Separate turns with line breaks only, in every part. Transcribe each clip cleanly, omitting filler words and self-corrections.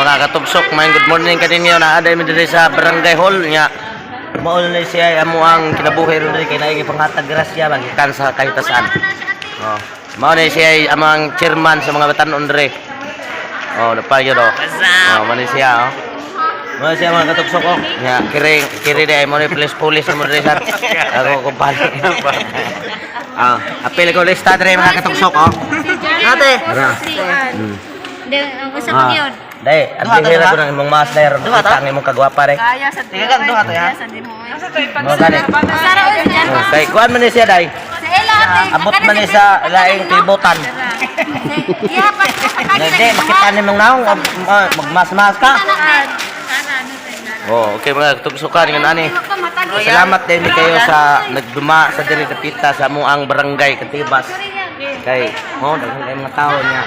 mga katugsok, may good morning kaninyo na aday mi diri sa Barangay Hall nya. Mao na siya amo ang kinabuhi ron diri kay naigi panghatag grasya magikan sa kahit saan. Oh, mao na siya amang chairman sa mga batan-on diri. Oh, napagyo do. Oh, mao siya oh. Mao siya mga katugsok oh. Nya kiri day mo ni police mo diri sa ako kumpare. Ah, apel ko lista diri mga katugsok oh. Ate.
Usa ko yun.
Dai, ang hira ko ng imong mas dayer, ang imong kagwapa re.
Kaya sa
Tiga duha to ya.
Mo gani. Kay kuan man ni siya dai.
Sa ila ate.
Abot man ni sa laing tibutan.
Iya pa.
Hindi makita ni mong naong magmas-mas ka. Oh, okay mga tugsukan nga ani. Salamat din kayo sa nagduma sa diri dapita sa amuang barangay Katibas. Kay daghang kay mga tao niya.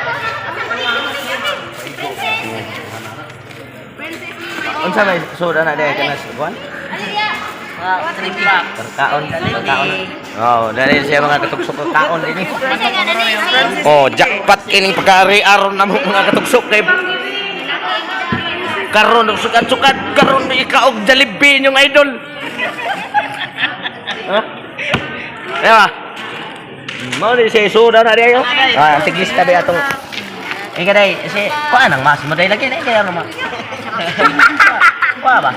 Unsa may suda na dai kana sa kuan? Kaon. Oh, dali siya mga katugsok kaon dinhi. Oh, jackpot kining pagkari aron na mga katugsok kay karon sukat-sukat karon may ikaog Jollibee yung idol. Ha? Ewa. Mau di siya suda na diyo. Ah, tigis tabi atong ika day si kuan ang mas mo day lagi na kaya naman. Kuha ba?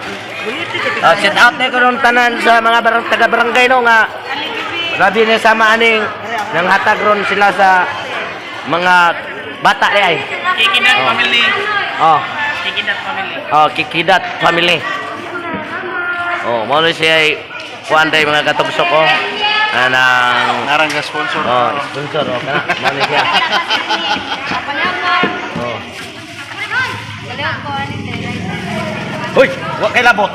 Sit out na karon tanan sa mga taga-barangay no nga grabe na sama aning nang hatag ron sila sa mga bata di ay.
Kikidat family.
Oh,
Kikidat family.
oh Kikidat family. Oh, mo siya kuan day mga katugsok ko. Anang
Narang ga sponsor.
oh, sponsor oh kana mo siya. Oh. Hoy, wa kay labot.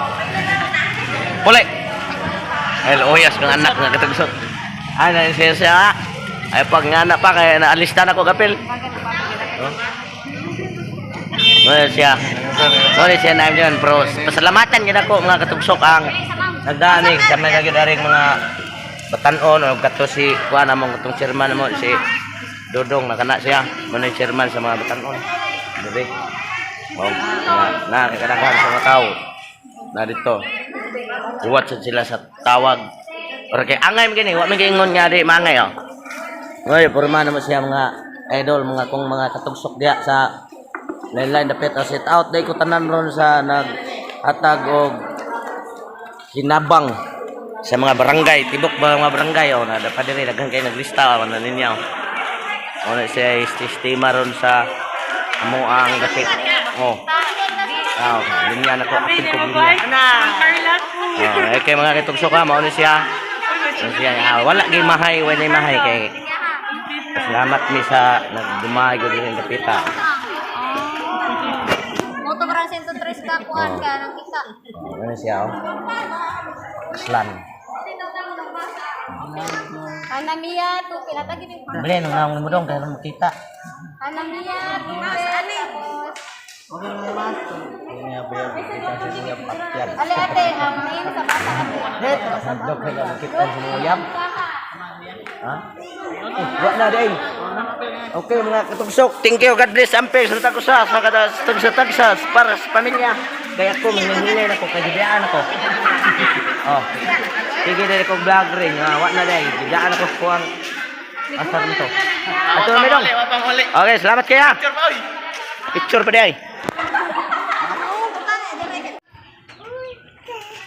Puli. Ay oyas kang anak nga katugsok. Ana siya. Ay pag nga na pa kay naalista na ko kapil. Oh. Well, siya. Sorry siya na yun, bro. Pasalamatan yun ako mga katugsok ang nagdaanig sa may kagadaring mga batanon o kato si kuha namang katong chairman mo si Dodong nakana siya. Muna yung chairman sa mga batanon. Dili. Oh, nakakadagan sa mga tao na dito. Uwat sila sa tawag. Pero kay angay mo gini, huwag may ingon nga di mangay oh. Ngayon, purma naman siya mga idol, mga kung mga katugsok diya sa lain-lain dapit o sit out. Day ko tanan ron sa naghatag o kinabang sa mga barangay. Tibok ba mga barangay o na dapat diri daghan kayo naglista o na ninyo. O na siya istima ron sa amuang dapit. Oh. Oh, linya na ko. Apil ko linya. Oh, kay mga kitugsok ha, mao ni siya. Wala gay mahay, wala mahay kay salamat mi sa nagdumay ko din dapita.
Moto parang 103 ka kuan ka nang kita.
Oh, ano siya oh. Slan.
Anamia tu pinatagi ni.
Beli nang naong mo dong kay makita.
Anamia tu ani.
Ini apa yang kita sudah pakai.
Ale ate, main sa bata ate.
Sandok kay makita semua yam. Ha? Wa na dai. Okay mga katugsok, thank you God bless ampere sa tagusa sa kada tagsa para sa pamilya. Kaya ako manghihilay na ko kay gidaan ako. Oh. Sige dali ko vlog ring, wa na dai. Gidaan ako ko ang asar nito. Ato na dong. Okay, salamat kaya. Picture pa dai.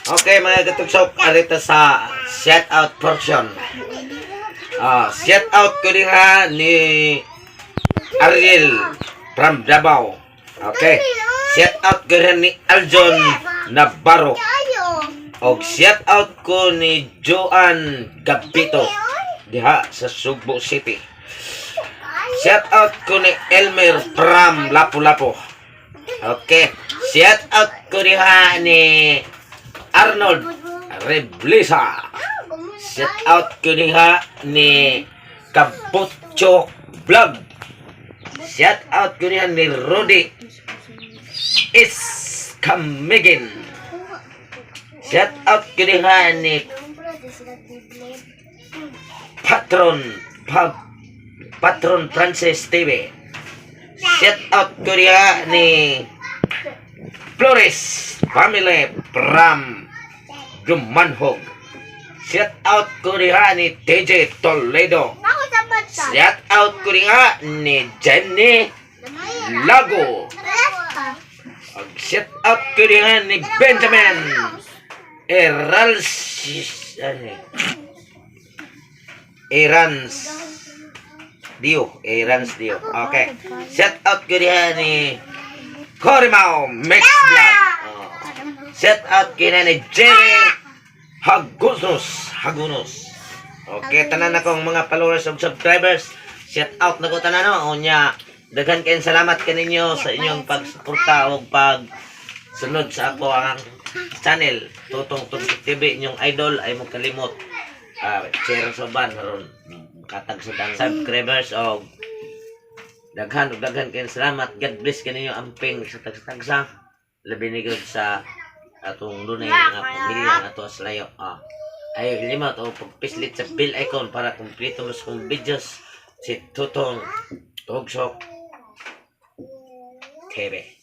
Okay mga katugsok, arito sa shout out portion. Shout out ko din ha ni Ariel from Davao. Okay. Shout out ko rin ni Aljon Navarro. O shout out ko ni Joan Gapito diha sa Subo City. Shout out ko ni Elmer from Lapu-Lapu. Okay. Shout out ko diha ni Arnold Reblisa. Shout out ko diha ni Kabutcho Vlog. Shout out ko diha ni Rudy is Kamigin. Shout out ko diha ni Patron Francis TV. Shout out ko diha ni Flores family from Dumanhog. Shout out ko diha ni TJ Toledo.
Ako sa bata.
Shout out ko diha ni Jenny Lago. Shout out ko diha ni Benjamin Erans Dio. Okay. Shout out ko diha ni Corimao Mix Vlog. Shout out ko diha ni Jenny Hagunos. Okay, tanan akong mga followers ug subscribers. Shout out na ko tanan no. Unya, daghan kayong salamat kaninyo sa inyong pagsuporta ug pag sunod sa ako ang channel Tutong Tugsok TV. Inyong idol ay mo kalimot share sa ban maron katag sa dang subscribers og daghan kayong salamat. God bless kaninyo amping sa tagsa labi ni gud sa atong dunay nga pamilya ato sa layo. Ay limot o pagpislit sa bell icon para kumpleto mas kong videos si Tutong Tugsok TV.